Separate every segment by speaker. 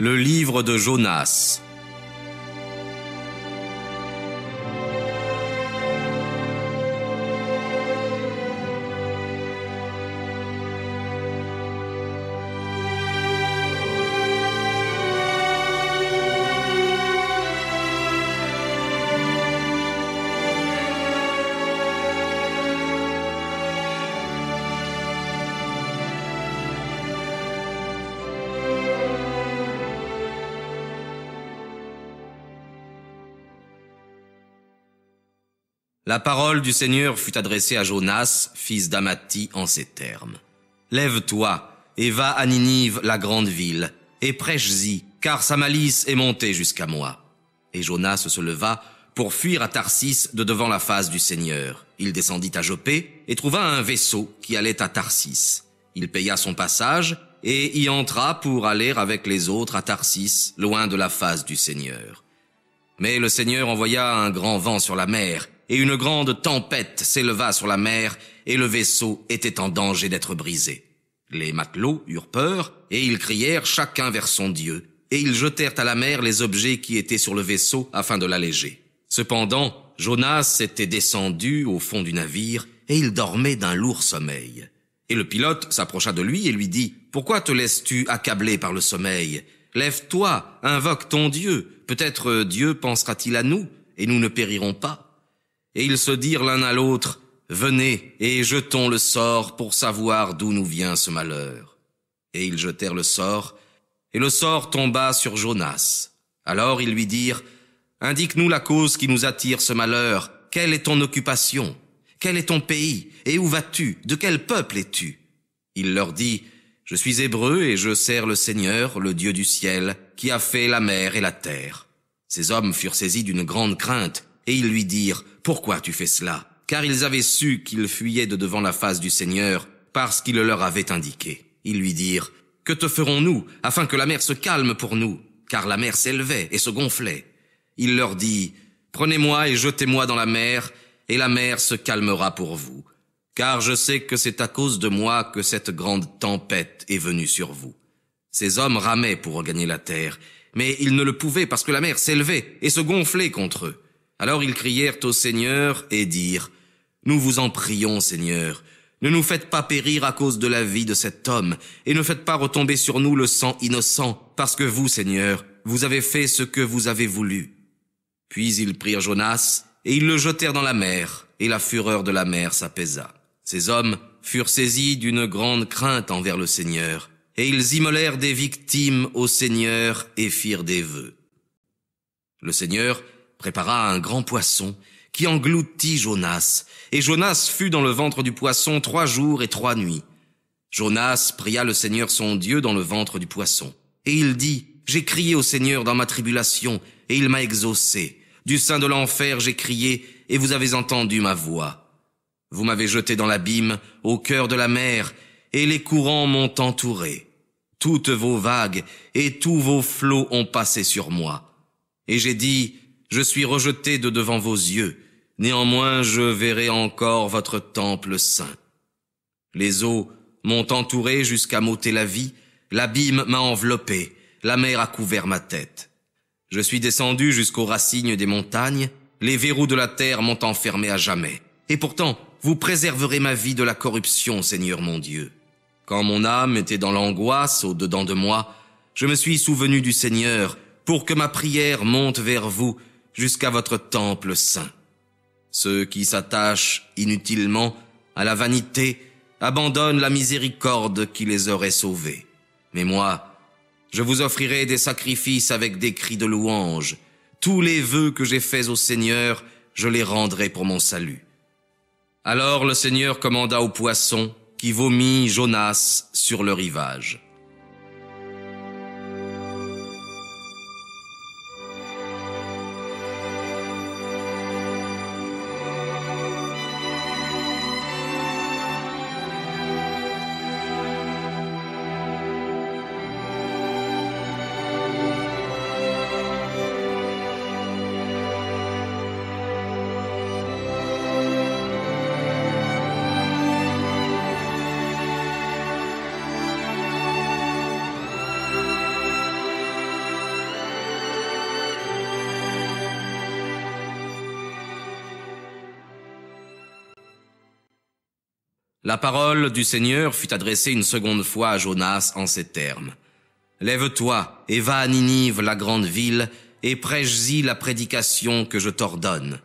Speaker 1: Le livre de Jonas. La parole du Seigneur fut adressée à Jonas, fils d'Amittai, en ces termes. « Lève-toi et va à Ninive, la grande ville, et prêche-y, car sa malice est montée jusqu'à moi. » Et Jonas se leva pour fuir à Tarsis de devant la face du Seigneur. Il descendit à Joppé et trouva un vaisseau qui allait à Tarsis. Il paya son passage et y entra pour aller avec les autres à Tarsis, loin de la face du Seigneur. Mais le Seigneur envoya un grand vent sur la mer, et une grande tempête s'éleva sur la mer, et le vaisseau était en danger d'être brisé. Les matelots eurent peur, et ils crièrent chacun vers son Dieu, et ils jetèrent à la mer les objets qui étaient sur le vaisseau afin de l'alléger. Cependant, Jonas était descendu au fond du navire, et il dormait d'un lourd sommeil. Et le pilote s'approcha de lui et lui dit « Pourquoi te laisses-tu accabler par le sommeil ? Lève-toi, invoque ton Dieu, peut-être Dieu pensera-t-il à nous, et nous ne périrons pas. » Et ils se dirent l'un à l'autre, « Venez et jetons le sort pour savoir d'où nous vient ce malheur. » Et ils jetèrent le sort, et le sort tomba sur Jonas. Alors ils lui dirent, « Indique-nous la cause qui nous attire ce malheur. Quelle est ton occupation? Quel est ton pays? Et où vas-tu? De quel peuple es-tu? » Il leur dit, « Je suis hébreu et je sers le Seigneur, le Dieu du ciel, qui a fait la mer et la terre. » Ces hommes furent saisis d'une grande crainte, et ils lui dirent, « Pourquoi tu fais cela ?» Car ils avaient su qu'il fuyait de devant la face du Seigneur, parce qu'il le leur avait indiqué. Ils lui dirent, « Que te ferons-nous, afin que la mer se calme pour nous ?» Car la mer s'élevait et se gonflait. Il leur dit, « Prenez-moi et jetez-moi dans la mer, et la mer se calmera pour vous. Car je sais que c'est à cause de moi que cette grande tempête est venue sur vous. » Ces hommes ramaient pour regagner la terre, mais ils ne le pouvaient parce que la mer s'élevait et se gonflait contre eux. Alors ils crièrent au Seigneur et dirent, « Nous vous en prions, Seigneur, ne nous faites pas périr à cause de la vie de cet homme, et ne faites pas retomber sur nous le sang innocent, parce que vous, Seigneur, vous avez fait ce que vous avez voulu. » Puis ils prirent Jonas, et ils le jetèrent dans la mer, et la fureur de la mer s'apaisa. Ces hommes furent saisis d'une grande crainte envers le Seigneur, et ils immolèrent des victimes au Seigneur et firent des vœux. Le Seigneur prépara un grand poisson qui engloutit Jonas, et Jonas fut dans le ventre du poisson 3 jours et 3 nuits. Jonas pria le Seigneur son Dieu dans le ventre du poisson, et il dit, « J'ai crié au Seigneur dans ma tribulation, et il m'a exaucé. Du sein de l'enfer j'ai crié, et vous avez entendu ma voix. Vous m'avez jeté dans l'abîme, au cœur de la mer, et les courants m'ont entouré. Toutes vos vagues et tous vos flots ont passé sur moi. Et j'ai dit, je suis rejeté de devant vos yeux, néanmoins je verrai encore votre temple saint. Les eaux m'ont entouré jusqu'à m'ôter la vie, l'abîme m'a enveloppé, la mer a couvert ma tête. Je suis descendu jusqu'aux racines des montagnes, les verrous de la terre m'ont enfermé à jamais. Et pourtant, vous préserverez ma vie de la corruption, Seigneur mon Dieu. Quand mon âme était dans l'angoisse au-dedans de moi, je me suis souvenu du Seigneur pour que ma prière monte vers vous jusqu'à votre temple saint. Ceux qui s'attachent inutilement à la vanité abandonnent la miséricorde qui les aurait sauvés. Mais moi, je vous offrirai des sacrifices avec des cris de louange. Tous les vœux que j'ai faits au Seigneur, je les rendrai pour mon salut. » Alors le Seigneur commanda au poisson qui vomit Jonas sur le rivage. La parole du Seigneur fut adressée une seconde fois à Jonas en ces termes. Lève-toi et va à Ninive, la grande ville, et prêche-y la prédication que je t'ordonne.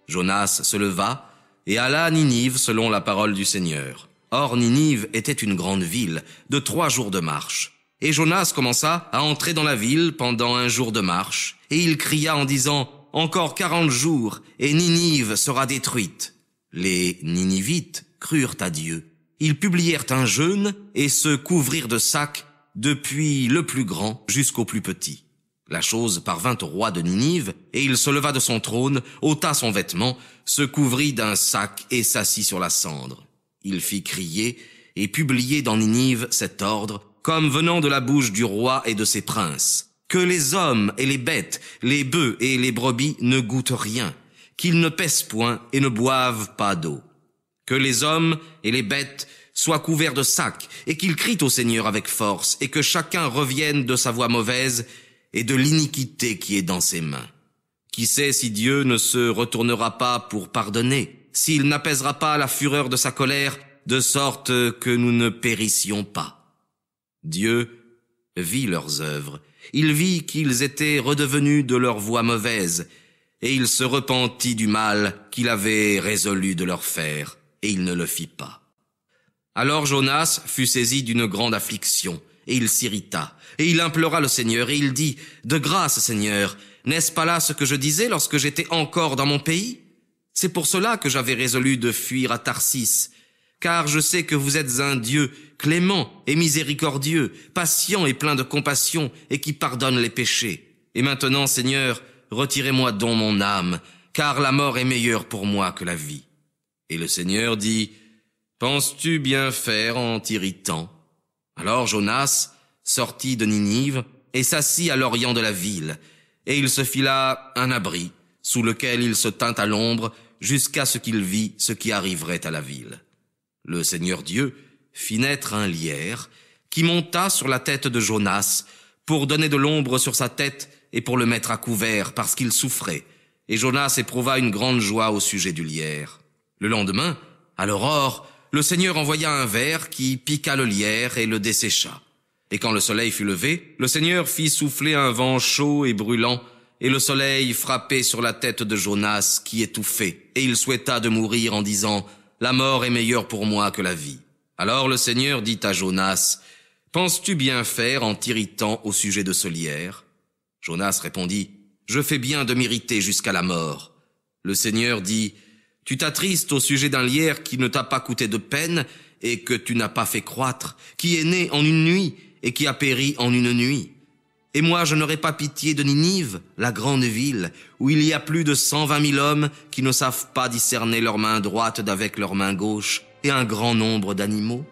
Speaker 1: Jonas se leva et alla à Ninive selon la parole du Seigneur. Or Ninive était une grande ville de 3 jours de marche. Et Jonas commença à entrer dans la ville pendant 1 jour de marche, et il cria en disant « Encore 40 jours, et Ninive sera détruite. » Les Ninivites crurent à Dieu. Ils publièrent un jeûne et se couvrirent de sacs, depuis le plus grand jusqu'au plus petit. La chose parvint au roi de Ninive, et il se leva de son trône, ôta son vêtement, se couvrit d'un sac et s'assit sur la cendre. Il fit crier et publier dans Ninive cet ordre, comme venant de la bouche du roi et de ses princes, que les hommes et les bêtes, les bœufs et les brebis ne goûtent rien, qu'ils ne pèsent point et ne boivent pas d'eau. Que les hommes et les bêtes soient couverts de sacs, et qu'ils crient au Seigneur avec force, et que chacun revienne de sa voie mauvaise et de l'iniquité qui est dans ses mains. Qui sait si Dieu ne se retournera pas pour pardonner, s'il n'apaisera pas la fureur de sa colère, de sorte que nous ne périssions pas. Dieu vit leurs œuvres, il vit qu'ils étaient redevenus de leur voie mauvaise, et il se repentit du mal qu'il avait résolu de leur faire, et il ne le fit pas. Alors Jonas fut saisi d'une grande affliction, et il s'irrita, et il implora le Seigneur, et il dit, « De grâce, Seigneur, n'est-ce pas là ce que je disais lorsque j'étais encore dans mon pays? C'est pour cela que j'avais résolu de fuir à Tarsis, car je sais que vous êtes un Dieu clément et miséricordieux, patient et plein de compassion, et qui pardonne les péchés. Et maintenant, Seigneur, retirez-moi donc mon âme, car la mort est meilleure pour moi que la vie. » Et le Seigneur dit, « Penses-tu bien faire en t'irritant? » Alors Jonas sortit de Ninive et s'assit à l'orient de la ville, et il se fit là un abri, sous lequel il se tint à l'ombre, jusqu'à ce qu'il vit ce qui arriverait à la ville. Le Seigneur Dieu fit naître un lierre, qui monta sur la tête de Jonas, pour donner de l'ombre sur sa tête et pour le mettre à couvert, parce qu'il souffrait. Et Jonas éprouva une grande joie au sujet du lierre. Le lendemain, à l'aurore, le Seigneur envoya un ver qui piqua le lierre et le dessécha. Et quand le soleil fut levé, le Seigneur fit souffler un vent chaud et brûlant, et le soleil frappait sur la tête de Jonas qui étouffait, et il souhaita de mourir en disant « La mort est meilleure pour moi que la vie. » Alors le Seigneur dit à Jonas « Penses-tu bien faire en t'irritant au sujet de ce lierre ?» Jonas répondit « Je fais bien de m'irriter jusqu'à la mort. » Le Seigneur dit « Tu t'attristes au sujet d'un lierre qui ne t'a pas coûté de peine et que tu n'as pas fait croître, qui est né en une nuit et qui a péri en une nuit. Et moi je n'aurai pas pitié de Ninive, la grande ville, où il y a plus de 120 000 hommes qui ne savent pas discerner leur main droite d'avec leur main gauche, et un grand nombre d'animaux.